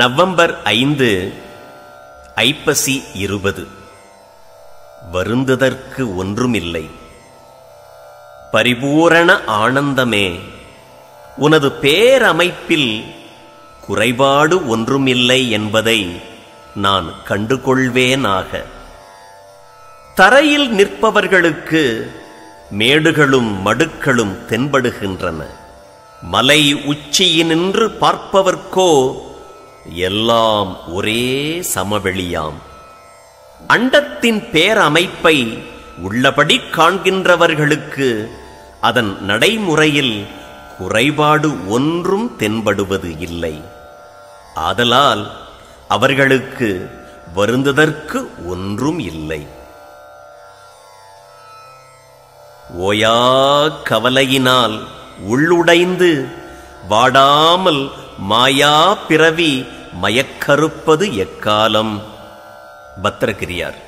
November 5 ஐப்பசி 20. வருந்துதற்கு ஒன்றுமில்லை. பரிபூரண ஆனந்தமே, உனது பேரமைப்பில் குறைபாடு ஒன்றுமில்லை என்பதை நான் கண்டுகொள்வேனாக. தரையில் நிற்பவர்களுக்கு மேடுகளும் மடுக்களும் தென்படுகின்றன. மலை உச்சியினின்று பார்ப்பவர்க்கோ எல்லாம் ஒரே சமவெளியாம். அண்டத்தின் பேரமைப்பை உள்ளபடி காண்கின்றவர்களுக்கு அதன் நடைமுறையில் குறைபாடு ஒன்றும் தென்படுவது இல்லை. ஆதலால் அவர்களுக்கு வருந்துதற்கு ஒன்றும் இல்லை. ஓயா கவலையினால் உள்ளுடைந்து வாடாமல் மாயா பிறவி மயக்கறுப்பது எக்காலம். பத்திரகிரியார்.